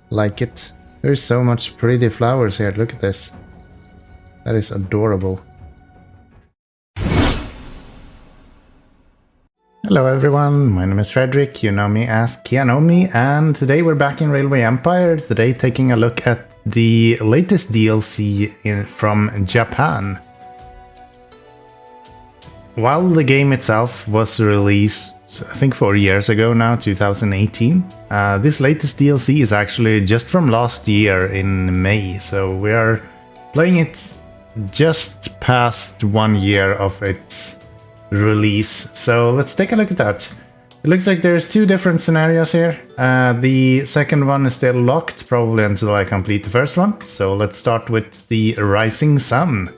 Like it. There's so much pretty flowers here. Look at this. That is adorable. Hello everyone, my name is Frederick, you know me as Keanomy, and today we're back in Railway Empire, today taking a look at the latest DLC from Japan. While the game itself was released, I think 4 years ago now, 2018, this latest DLC is actually just from last year in May, so we are playing it just past 1 year of its release. So let's take a look at that. It looks like there's 2 different scenarios here. The second one is still locked, probably until I complete the first one. So let's start with the Rising Sun.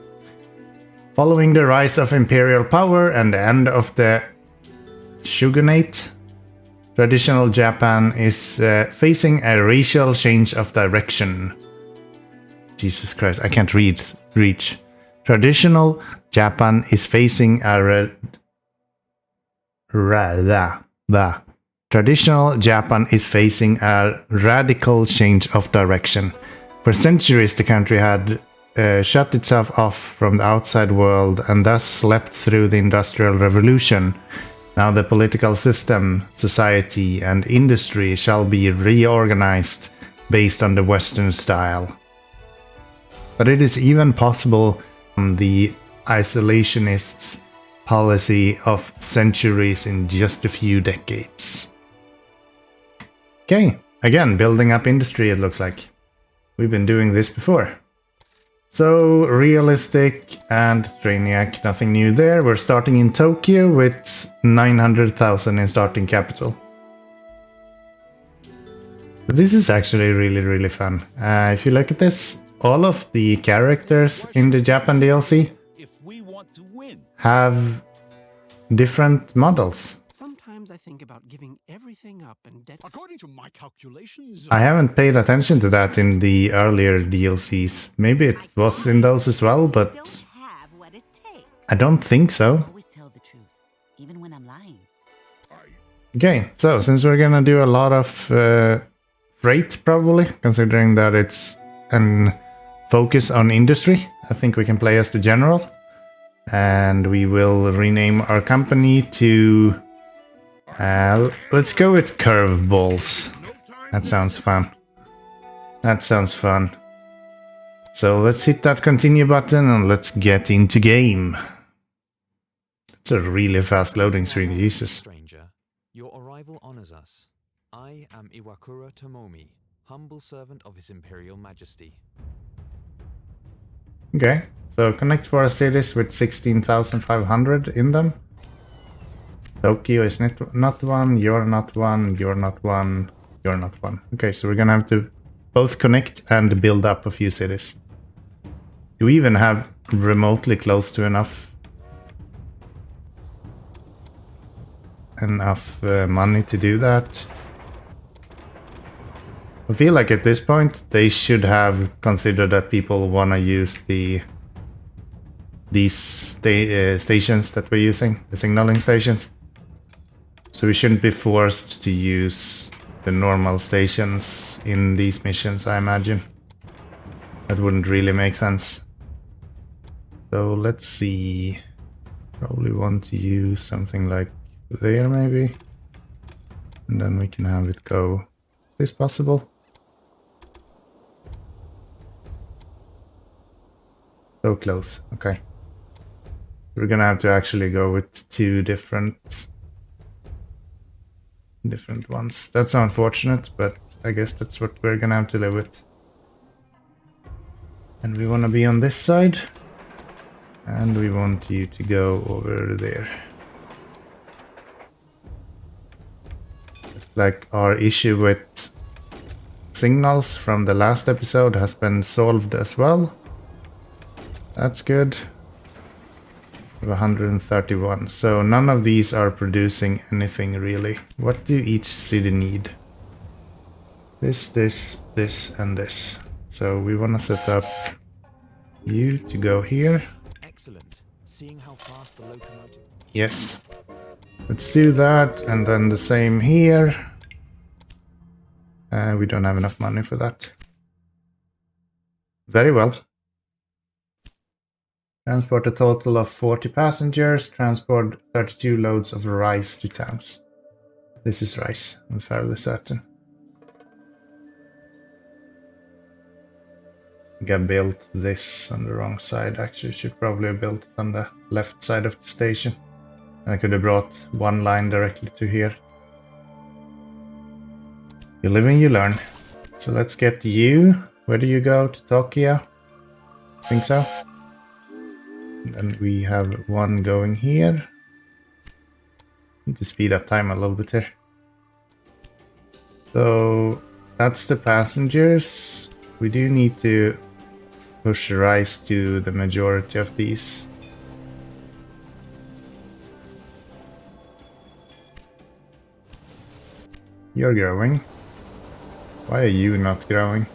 Following the rise of imperial power and the end of the shogunate, traditional Japan is facing a change of direction. Jesus Christ, I can't reach. Traditional Japan is facing a Traditional Japan is facing a radical change of direction. For centuries, the country had shut itself off from the outside world and thus slept through the Industrial Revolution. Now the political system, society, and industry shall be reorganized based on the Western style. But it is even possible the isolationists' policy of centuries in just a few decades. Okay, again, building up industry it looks like. We've been doing this before. So, realistic and Trainiac, nothing new there. We're starting in Tokyo with 900,000 in starting capital. But this is actually really fun. If you look at this, all of the characters in the Japan DLC have different models. Sometimes I think about giving everything up and according to my calculations. I haven't paid attention to that in the earlier DLCs. Maybe it was in those as well, but I don't think so. Always tell the truth, even when I'm lying. Okay, so since we're gonna do a lot of freight probably, considering that it's an focus on industry, I think we can play as the general. And we will rename our company to... let's go with Curveballs. That sounds fun. That sounds fun. So let's hit that continue button and let's get into game. It's a really fast loading screen, Jesus. Stranger, your arrival honors us. I am Iwakura Tomomi, humble servant of His Imperial Majesty. Okay, so connect 4 cities with 16,500 in them. Tokyo is not one, you're not one, you're not one, you're not one. Okay, so we're gonna have to both connect and build up a few cities. Do we even have remotely close to enough money to do that? I feel like at this point they should have considered that people want to use these stations that we're using, the signaling stations. So we shouldn't be forced to use the normal stations in these missions, I imagine. That wouldn't really make sense. So let's see. Probably want to use something like there maybe. And then we can have it go. Is this possible? So close, okay. We're gonna have to actually go with 2 different ones. That's unfortunate, but I guess that's what we're gonna have to live with. And we wanna be on this side. And we want you to go over there. Like our issue with signals from the last episode has been solved as well. That's good. We have 131. So none of these are producing anything really. What do each city need? This, and this. So we want to set up you to go here. Excellent. Seeing how fast the locomotive... Yes. Let's do that, and then the same here. We don't have enough money for that. Very well. Transport a total of 40 passengers. Transport 32 loads of rice to towns. This is rice, I'm fairly certain. I think I built this on the wrong side. Actually, should probably have built it on the left side of the station. I could have brought one line directly to here. You live and you learn. So let's get you. Where do you go? To Tokyo? Think so? And then we have one going here. Need to speed up time a little bit here. So that's the passengers. We do need to push rice to the majority of these. You're growing. Why are you not growing?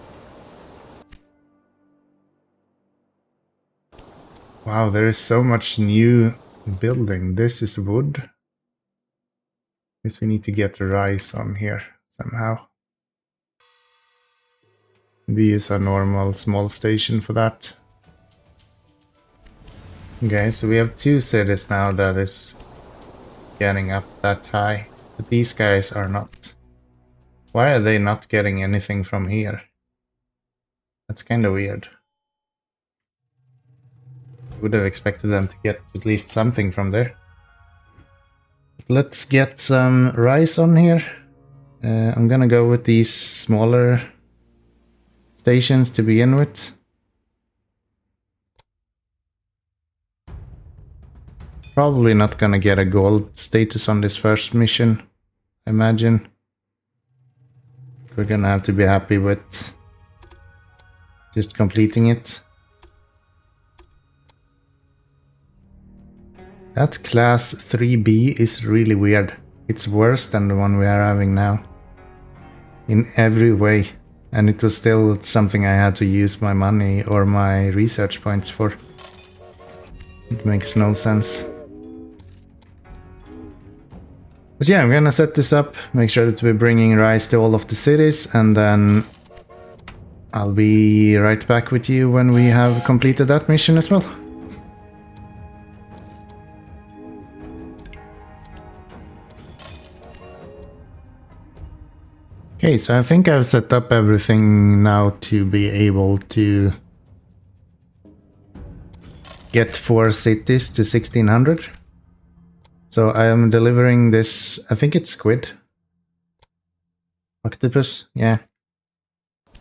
Wow, there is so much new building. This is wood. Guess we need to get rice on here somehow. We use a normal small station for that. Okay, so we have 2 cities now that is getting up that high. But these guys are not. Why are they not getting anything from here? That's kind of weird. Would have expected them to get at least something from there. Let's get some rice on here. I'm gonna go with these smaller stations to begin with. Probably not gonna get a gold status on this first mission, I imagine. We're gonna have to be happy with just completing it. That class 3B is really weird. It's worse than the one we are having now. In every way. And it was still something I had to use my money or my research points for. It makes no sense. But yeah, I'm gonna set this up, make sure that we're bringing rice to all of the cities, and then I'll be right back with you when we have completed that mission as well. Okay, so I think I've set up everything now to be able to get 4 cities to 1600. So I am delivering this, I think it's squid. Octopus, yeah.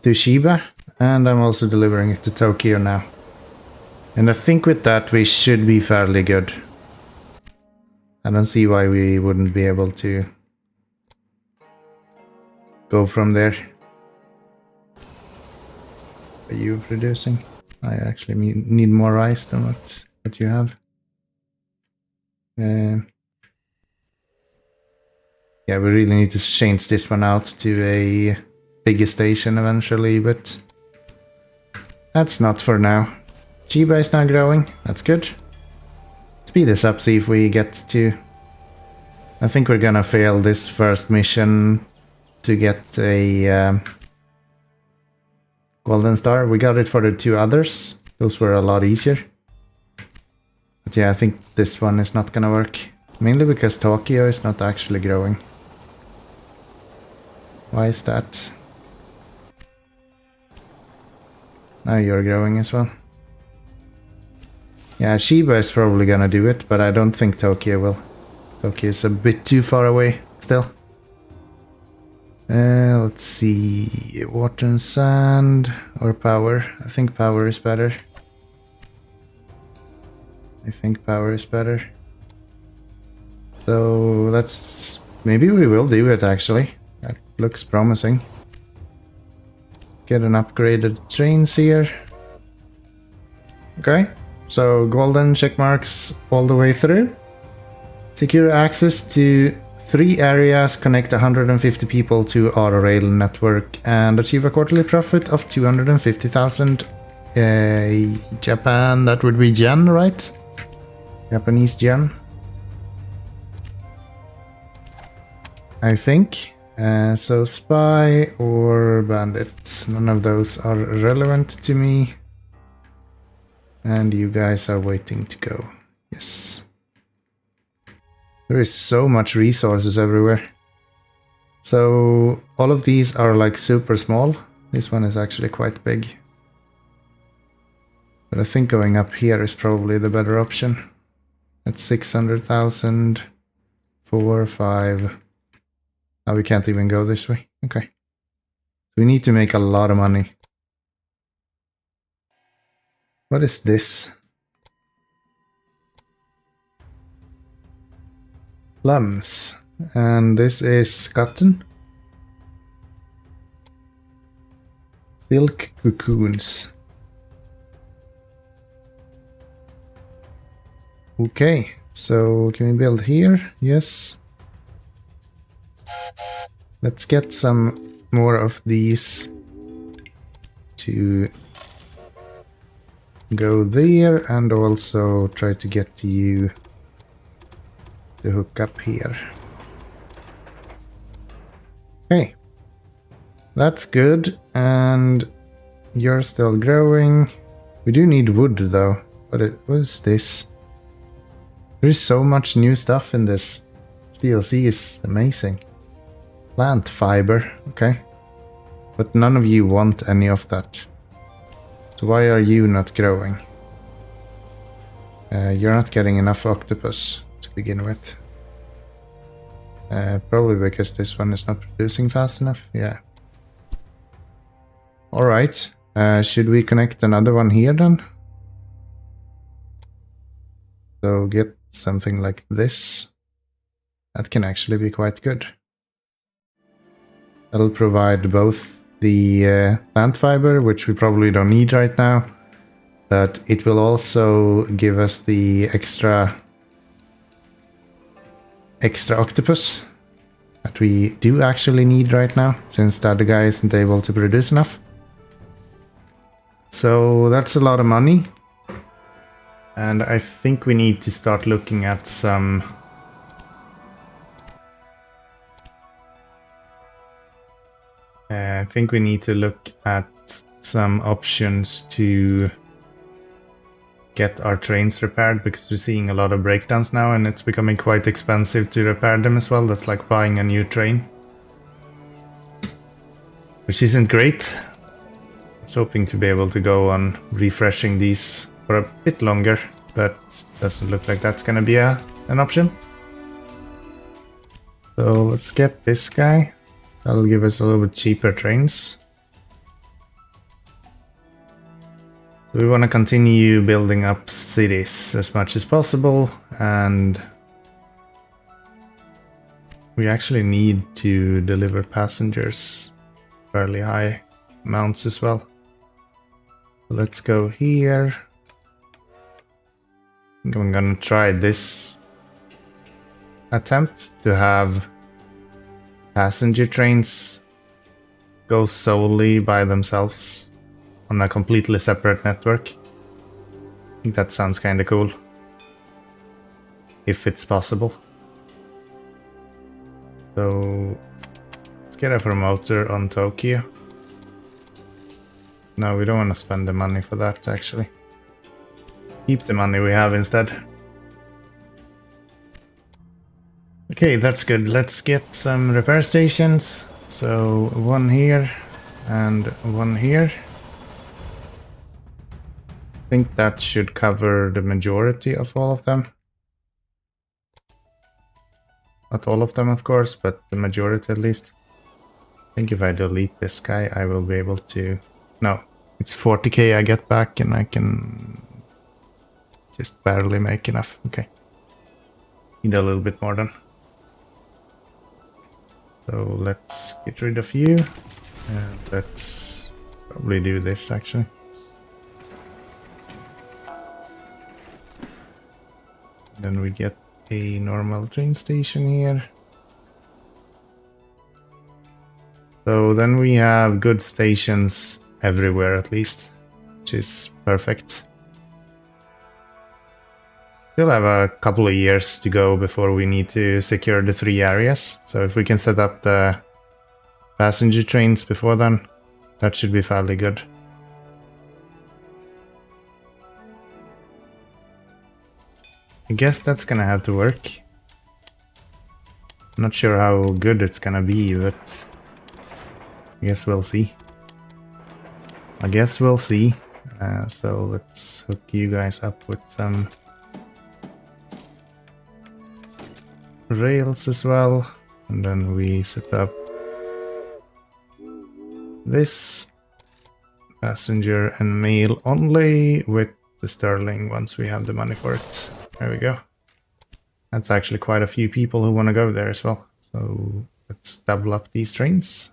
To Shiba, and I'm also delivering it to Tokyo now. And I think with that we should be fairly good. I don't see why we wouldn't be able to go from there. Are you producing? I actually need more rice than what you have. Yeah, we really need to change this one out to a bigger station eventually, but that's not for now. Chiba is now growing, that's good. Speed this up, see if we get to... I think we're gonna fail this first mission to get a golden star. We got it for the 2 others. Those were a lot easier. But yeah, I think this one is not gonna work. Mainly because Tokyo is not actually growing. Why is that? Now you're growing as well. Yeah, Shiba is probably gonna do it, but I don't think Tokyo will. Tokyo is a bit too far away still. Let's see, water and sand or power. I think power is better. So that's... maybe we will do it actually. That looks promising. Get an upgraded trains here. Okay, so golden check marks all the way through. Secure access to 3 areas, connect 150 people to our rail network, and achieve a quarterly profit of 250,000 Japan. That would be yen, right? Japanese yen. I think. So spy or bandit, none of those are relevant to me. And you guys are waiting to go. Yes. There is so much resources everywhere. So all of these are like super small. This one is actually quite big. But I think going up here is probably the better option. At 600,000, 4, 5. Oh, we can't even go this way. Okay. We need to make a lot of money. What is this? Plums. And this is cotton. Silk cocoons. Okay, so can we build here? Yes. Let's get some more of these to go there, and also try to get you to hook up here. Okay, that's good, and you're still growing. We do need wood though. What is this? There is so much new stuff in this. This DLC is amazing. Plant fiber, okay. But none of you want any of that. So why are you not growing? You're not getting enough octopus to begin with. Probably because this one is not producing fast enough, yeah. Alright, should we connect another one here then? So get something like this. That can actually be quite good. That'll provide both the plant fiber, which we probably don't need right now, but it will also give us the extra octopus that we do actually need right now, since the other guy isn't able to produce enough. So that's a lot of money, and I think we need to start looking at some I think we need to look at some options to get our trains repaired, because we're seeing a lot of breakdowns now and it's becoming quite expensive to repair them as well. That's like buying a new train, which isn't great. I was hoping to be able to go on refreshing these for a bit longer, but doesn't look like that's gonna be an option. So let's get this guy. That'll give us a little bit cheaper trains. We want to continue building up cities as much as possible, and we actually need to deliver passengers fairly high amounts as well. Let's go here. I'm gonna try this attempt to have passenger trains go solely by themselves on a completely separate network. I think that sounds kind of cool, if it's possible. So let's get a promoter on Tokyo. No, we don't want to spend the money for that, actually. Keep the money we have instead. Okay, that's good. Let's get some repair stations. So one here and one here. I think that should cover the majority of all of them. Not all of them, of course, but the majority at least. I think if I delete this guy, I will be able to... No, it's 40k I get back and I can just barely make enough. Okay. Need a little bit more then. So let's get rid of you. And let's probably do this actually. Then we get a normal train station here. So then we have good stations everywhere at least, which is perfect. Still have a couple of years to go before we need to secure the 3 areas. So if we can set up the passenger trains before then. That should be fairly good. I guess that's gonna have to work. I'm not sure how good it's gonna be, but I guess we'll see. So let's hook you guys up with some rails as well. And then we set up this passenger and mail only with the Sterling once we have the money for it. There we go. That's actually quite a few people who want to go there as well. So let's double up these trains.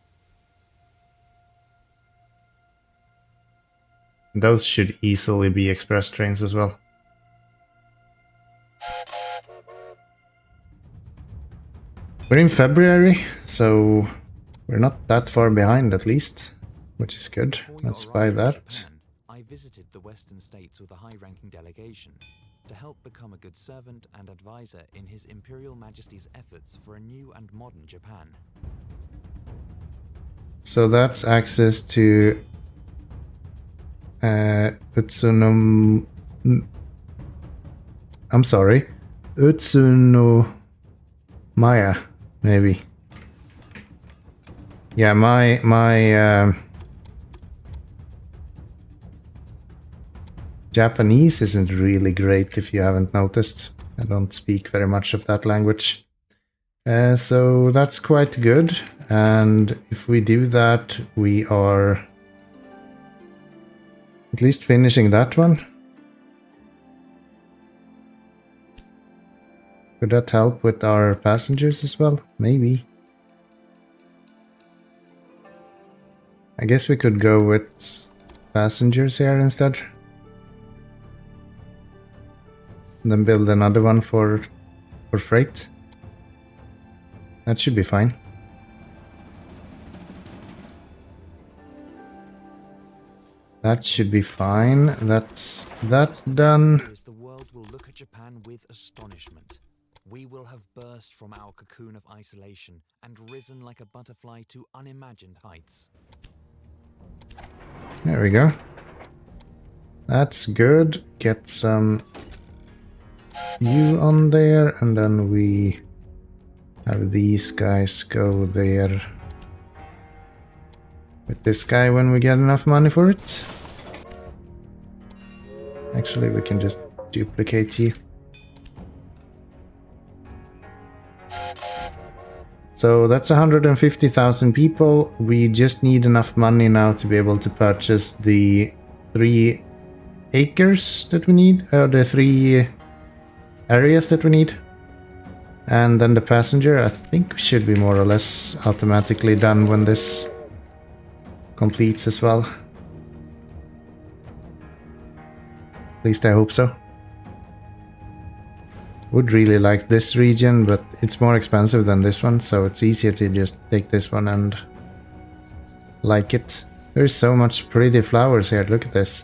Those should easily be express trains as well. We're in February, so we're not that far behind at least, which is good. Let's buy that. Japan, I visited the Western states with a high-ranking delegation to help become a good servant and advisor in His Imperial Majesty's efforts for a new and modern Japan. So that's access to Utsunomiya, maybe. Yeah, my Japanese isn't really great if you haven't noticed. I don't speak very much of that language. So that's quite good. And if we do that, we are at least finishing that one. Could that help with our passengers as well? Maybe. I guess we could go with passengers here instead. And then build another one for freight. That should be fine. That should be fine. That's that done. The world will look at Japan with astonishment. We will have burst from our cocoon of isolation and risen like a butterfly to unimagined heights. There we go. That's good. Get some you on there, and then we have these guys go there with this guy when we get enough money for it. Actually, we can just duplicate you. So that's 150,000 people. We just need enough money now to be able to purchase the 3 acres that we need, or the 3 areas that we need. And then the passenger, I think, should be more or less automatically done when this completes as well. At least I hope so. Would really like this region, but it's more expensive than this one, so it's easier to just take this one and like it. There's so much pretty flowers here, look at this.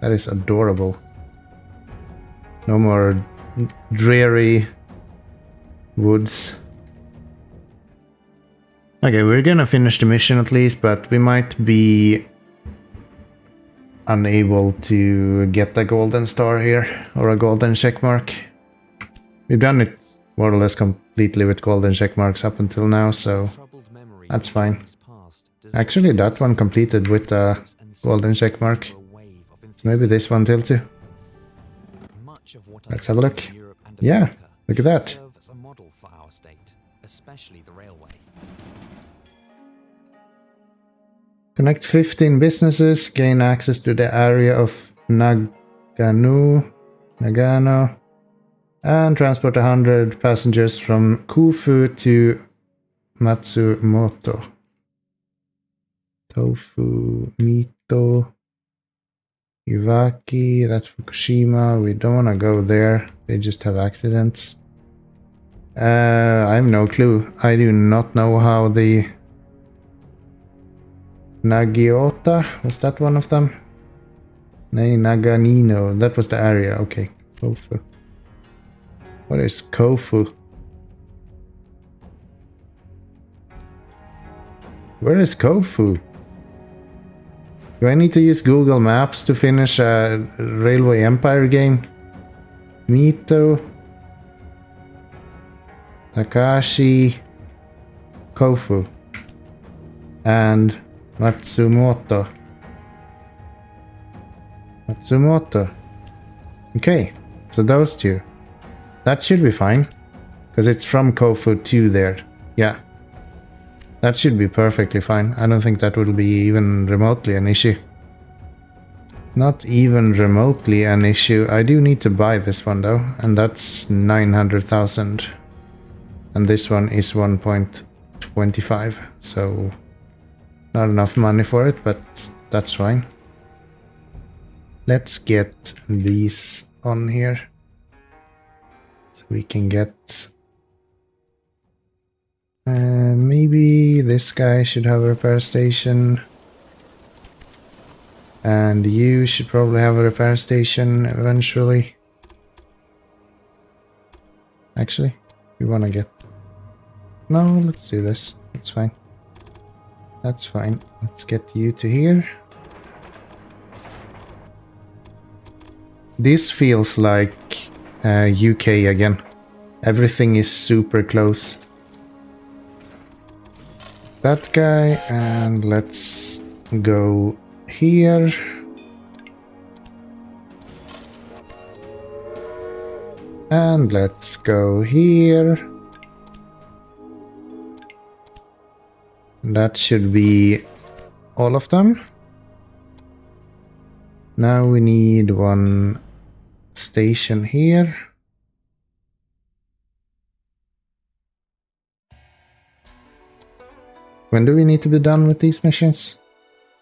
That is adorable. No more dreary woods. Okay, we're gonna finish the mission at least, but we might be unable to get a golden star here, or a golden check mark. We've done it more or less completely with golden check marks up until now, so that's fine. Actually, that one completed with a golden check mark. Maybe this one too. Let's have a look. Yeah, look at that. Connect 15 businesses, gain access to the area of Nagano, and transport 100 passengers from Kufu to Matsumoto. Tofu, Mito, Iwaki, that's Fukushima. We don't want to go there. They just have accidents. I have no clue. I do not know how the Nagiota, was that one of them? Nay, Naganino, that was the area. Okay, Kofu. What is Kofu? Where is Kofu? Do I need to use Google Maps to finish a Railway Empire game? Mito, Takashi, Kofu, and Matsumoto. Okay, so those two. That should be fine, because it's from Kofu to there. Yeah. That should be perfectly fine. I don't think that will be even remotely an issue. Not even remotely an issue. I do need to buy this one though, and that's 900,000. And this one is 1.25, so not enough money for it, but that's fine. Let's get these on here. So we can get... maybe this guy should have a repair station. And you should probably have a repair station eventually. Actually, we want to get... No, let's do this. That's fine. That's fine. Let's get you to here. This feels like UK again. Everything is super close. That guy, and let's go here. And let's go here. That should be all of them. Now we need one station here. When do we need to be done with these missions?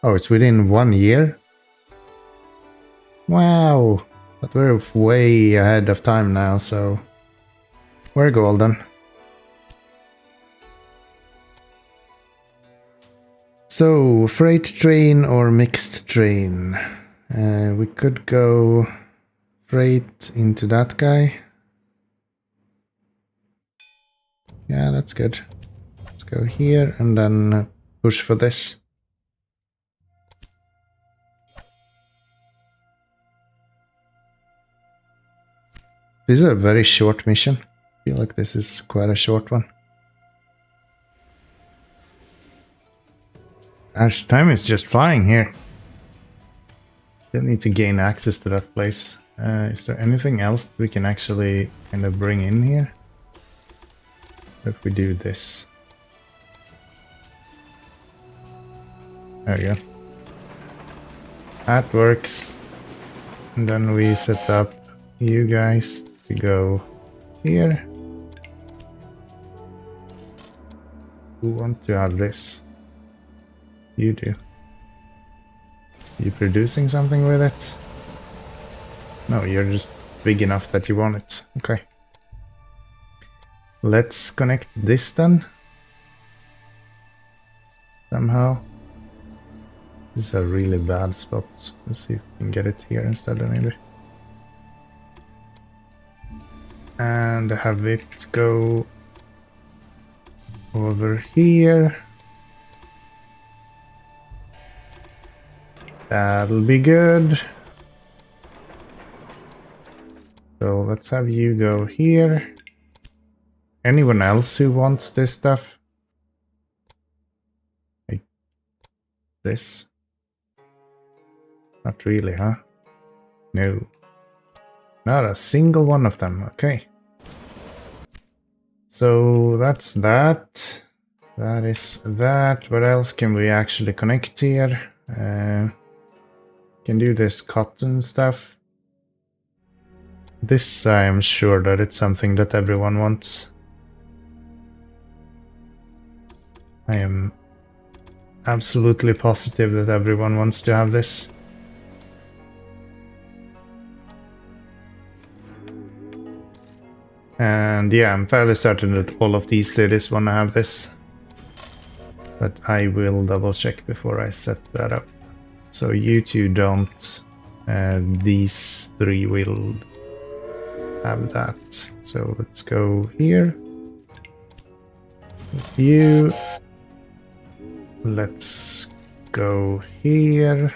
Oh, it's within 1 year? Wow! But we're way ahead of time now, so... we're golden. So, freight train or mixed train? We could go freight into that guy. Yeah, that's good. Let's go here and then push for this. This is a very short mission. I feel like this is quite a short one. Gosh, time is just flying here. Still need to gain access to that place. Is there anything else we can actually kind of bring in here? If we do this. There we go. That works. And then we set up you guys to go here. Who want to have this? You do. You producing something with it? No, you're just big enough that you want it. Okay. Let's connect this then. Somehow. This is a really bad spot. Let's see if we can get it here instead of maybe. And have it go over here. That'll be good. So let's have you go here. Anyone else who wants this stuff? Like this? Not really, huh? No. Not a single one of them. Okay. So that's that. That is that. What else can we actually connect here? Can do this cotton stuff. This I am sure that it's something that everyone wants. I am absolutely positive that everyone wants to have this. And yeah, I'm fairly certain that all of these cities want to have this. But I will double check before I set that up. So you two don't. These three will have that. So let's go here. With you. Let's go here.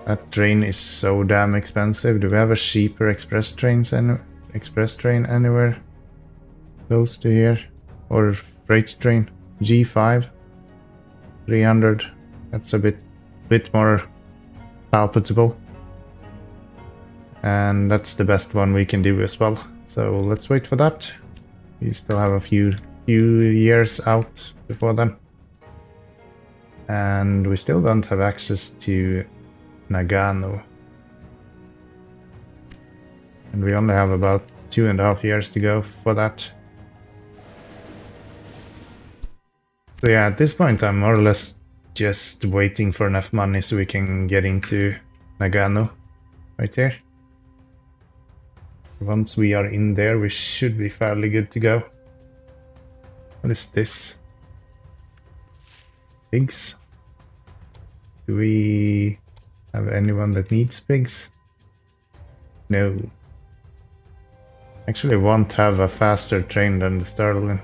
That train is so damn expensive. Do we have a cheaper express train anywhere close to here? Or freight train? G5 300. That's a bit more palpable. And that's the best one we can do as well. So let's wait for that. We still have a few years out before then. And we still don't have access to Nagano. And we only have about 2.5 years to go for that. So yeah, at this point I'm more or less just waiting for enough money so we can get into Nagano. Right here. Once we are in there, we should be fairly good to go. What is this? Pigs? Do we have anyone that needs pigs? No. Actually, won't have a faster train than the Sterling.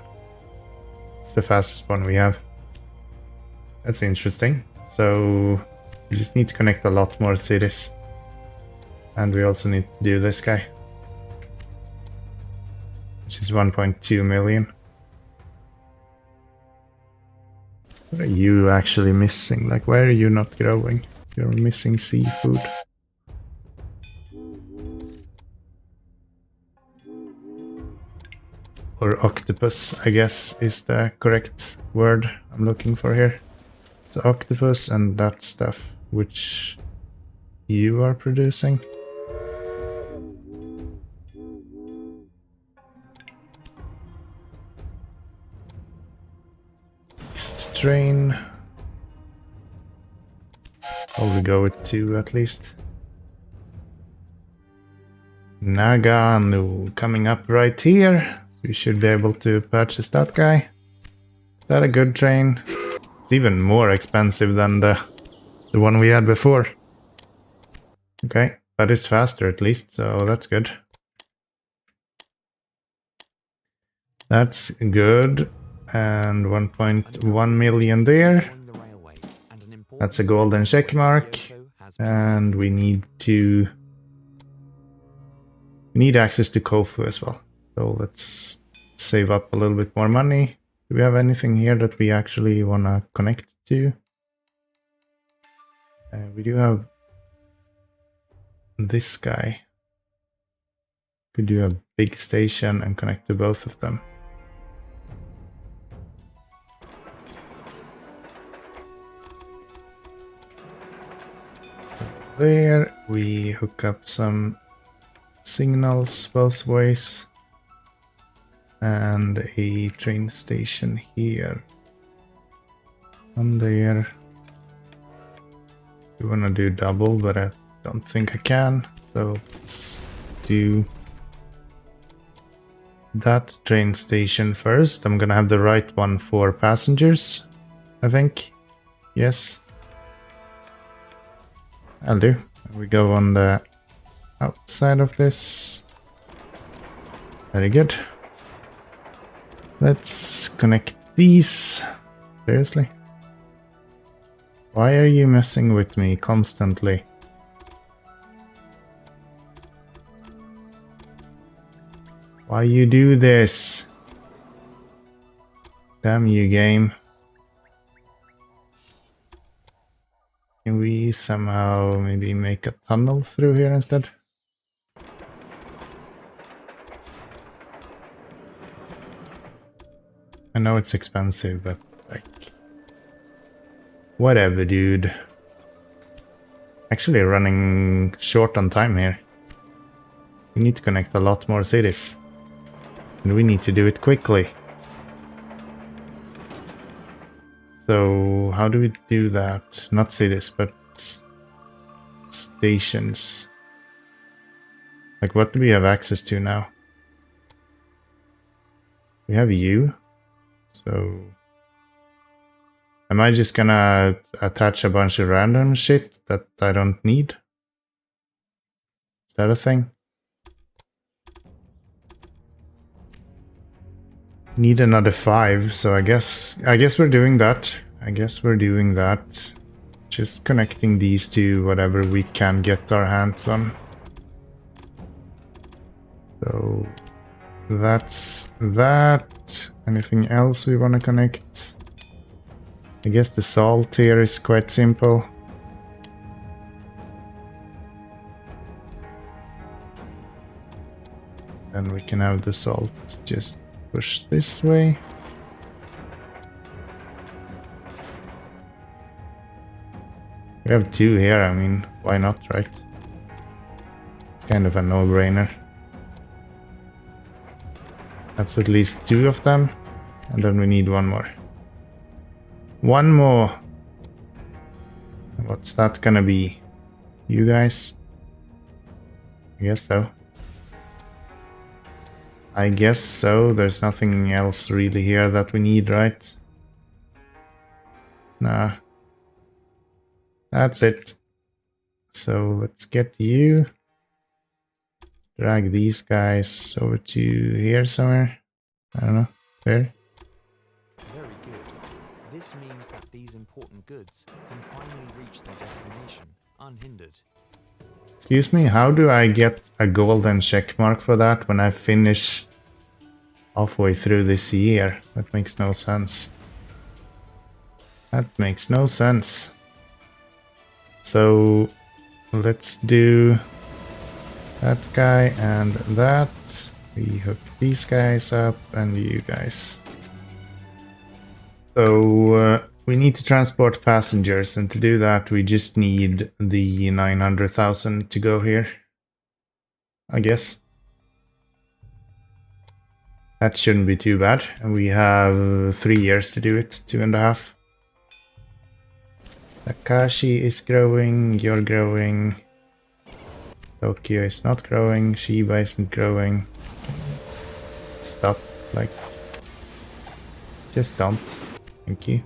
It's the fastest one we have. That's interesting. So we just need to connect a lot more cities. And we also need to do this guy. Which is 1.2 million. What are you actually missing? Like, why are you not growing? You're missing seafood. Or octopus, I guess, is the correct word I'm looking for here. So octopus and that stuff, which you are producing. Train. I'll go with 2 at least. Nagano coming up right here. We should be able to purchase that guy. Is that a good train? It's even more expensive than the one we had before. Okay, but it's faster at least, so that's good. That's good. And 1.1 million there. That's a golden check mark. And we need access to Kofu as well. So let's save up a little bit more money. Do we have anything here that we actually want to connect to? We do have this guy. Could do a big station and connect to both of them. There we hook up some signals both ways and a train station here and there. We want to do double, but I don't think I can, so let's do that train station first. I'm gonna have the right one for passengers, I think. Yes, I'll do. We go on the outside of this. Very good. Let's connect these. Seriously? Why are you messing with me constantly? Why you do this? Damn you, game. Can we somehow maybe make a tunnel through here instead? I know it's expensive, but like... whatever, dude. Actually running short on time here. We need to connect a lot more cities. And we need to do it quickly. So how do we do that? Not cities, but stations. Like, what do we have access to now? We have you. So am I just gonna attach a bunch of random shit that I don't need? Is that a thing? Need another 5, so I guess we're doing that. Just connecting these to whatever we can get our hands on. So that's that. Anything else we want to connect? I guess the salt here is quite simple. Then we can have the salt just push this way. We have 2 here, I mean, why not, right? It's kind of a no-brainer. That's at least 2 of them. And then we need 1 more. 1 more! What's that gonna be? You guys? I guess so. I guess so. There's nothing else really here that we need, right? Nah. That's it. So let's get you. Drag these guys over to here somewhere. I don't know. There. Very good. This means that these important goods can finally reach their destination unhindered. Excuse me, how do I get a golden check mark for that when I finish halfway through this year? That makes no sense. That makes no sense. So let's do that guy and that. We hook these guys up and you guys. So we need to transport passengers, and to do that we just need the 900,000 to go here, I guess. That shouldn't be too bad, and we have 3 years to do it, 2.5. Takashi is growing, you're growing. Tokyo is not growing, Shiba isn't growing. Stop, like, just dump. Thank you.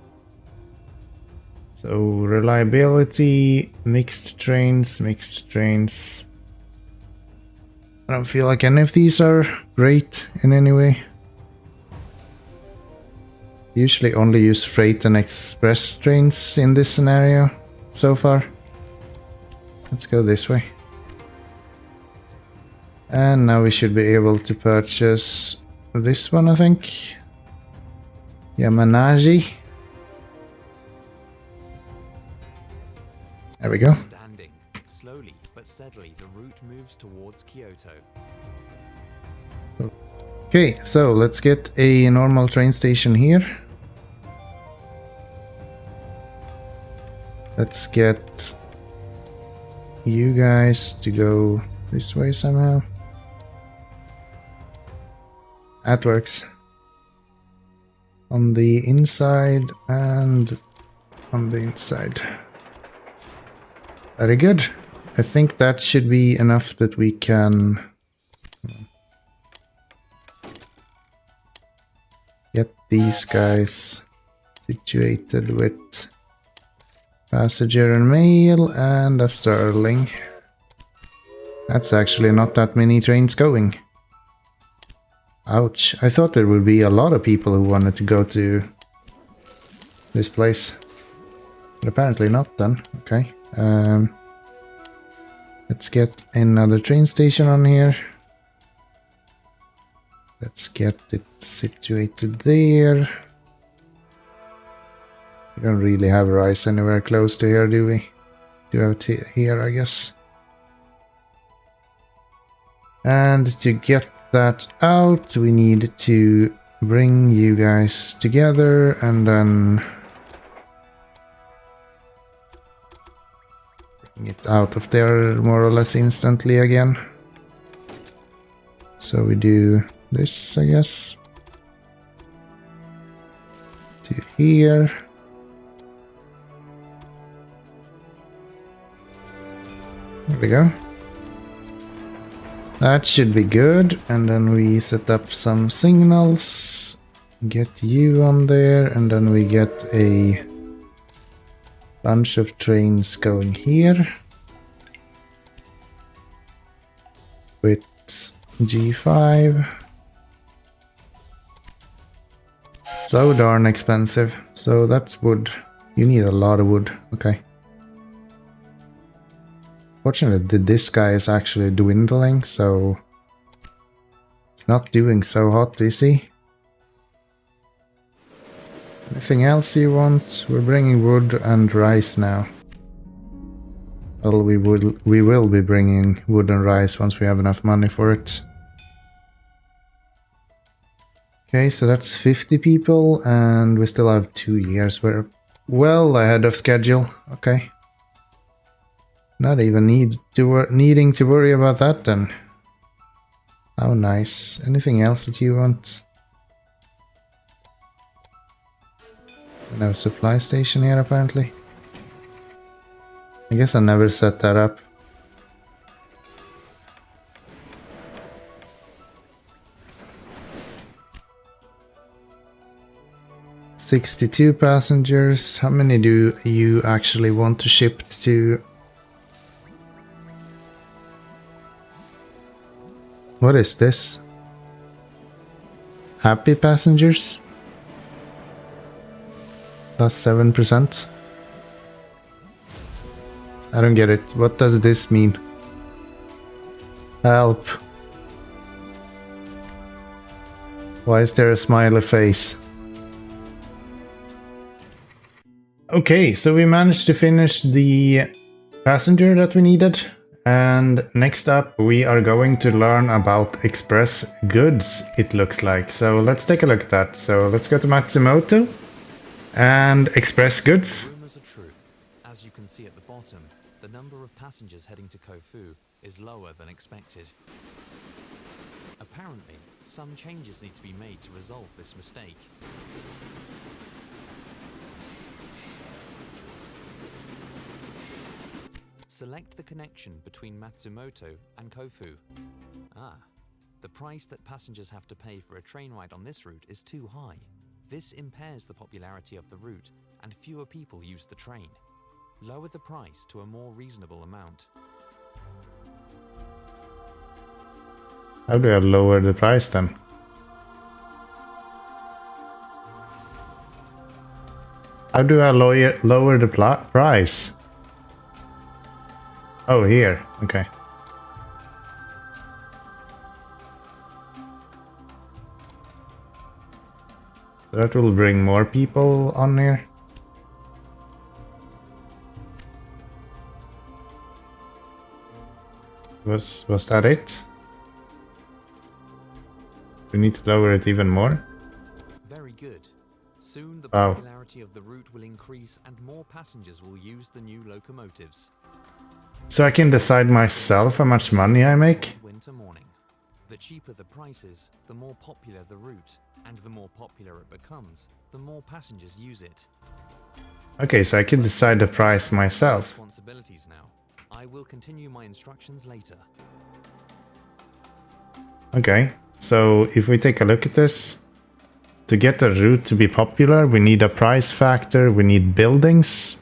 So reliability, mixed trains. I don't feel like any of these are great in any way. Usually only use freight and express trains in this scenario so far. Let's go this way. And now we should be able to purchase this one, I think. Yamanashi. There we go. Standing. Slowly but steadily, the route moves towards Kyoto. Okay, so let's get a normal train station here. Let's get you guys to go this way somehow. That works. On the inside and on the inside. Very good. I think that should be enough that we can get these guys situated with passenger and mail and a Sterling. That's actually not that many trains going. Ouch. I thought there would be a lot of people who wanted to go to this place. But apparently not then. Okay. Let's get another train station on here. Let's get it situated there. We don't really have rice anywhere close to here, do we? Do have it here, I guess. And to get that out, we need to bring you guys together and then bring it out of there more or less instantly again. So we do this, I guess, to here. There we go. That should be good, and then we set up some signals, get you on there, and then we get a bunch of trains going here with G5. So darn expensive. So that's wood. You need a lot of wood. Okay. Fortunately, this guy is actually dwindling, so it's not doing so hot, is he? Anything else you want? We're bringing wood and rice now. Well, we will be bringing wood and rice once we have enough money for it. Okay, so that's 50 people, and we still have 2 years. We're well ahead of schedule. Okay. Not even needing to worry about that then. How nice. Anything else that you want? No supply station here apparently. I guess I never set that up. $62 passengers. How many do you actually want to ship to? What is this? Happy passengers? Plus 7%. I don't get it. What does this mean? Help. Why is there a smiley face? Okay, so we managed to finish the passenger that we needed. And next up, we are going to learn about express goods, it looks like. So let's take a look at that. So let's go to Matsumoto and express goods. Rumors are true. As you can see at the bottom, the number of passengers heading to Kofu is lower than expected. Apparently, some changes need to be made to resolve this mistake. Select the connection between Matsumoto and Kofu. The price that passengers have to pay for a train ride on this route is too high. This impairs the popularity of the route, and fewer people use the train. Lower the price to a more reasonable amount. How do I lower the price then? How do I lower the price? Oh, here. Okay. That will bring more people on here. Was that it? We need to lower it even more. Very good. Soon the Wow. popularity of the route will increase and more passengers will use the new locomotives. So I can decide myself how much money I make? Winter morning. The cheaper the prices, the more popular the route, and the more popular it becomes, the more passengers use it. Okay, so I can decide the price myself. Responsibilities now. I will continue my instructions later. Okay, so if we take a look at this, to get a route to be popular, we need a price factor, we need buildings.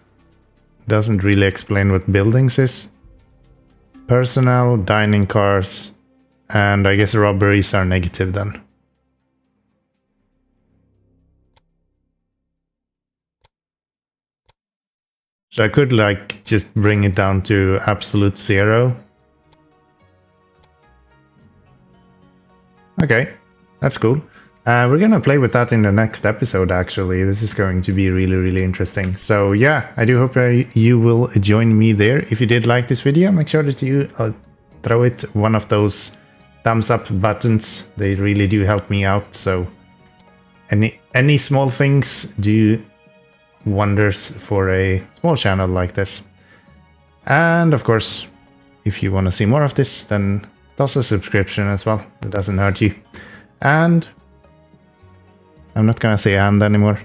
Doesn't really explain what buildings is. Personnel, dining cars, and I guess robberies are negative then. So I could like just bring it down to absolute 0. Okay, that's cool. We're gonna play with that in the next episode actually. This is going to be really interesting. So yeah, I do hope you will join me there. If you did like this video, make sure that you throw it one of those thumbs up buttons. They really do help me out. So any small things do wonders for a small channel like this. And of course, if you want to see more of this, then toss a subscription as well. It doesn't hurt you. And I'm not gonna say and anymore.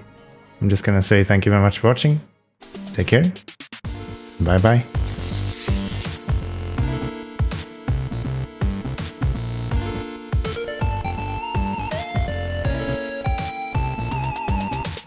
I'm just gonna say thank you very much for watching. Take care. Bye bye.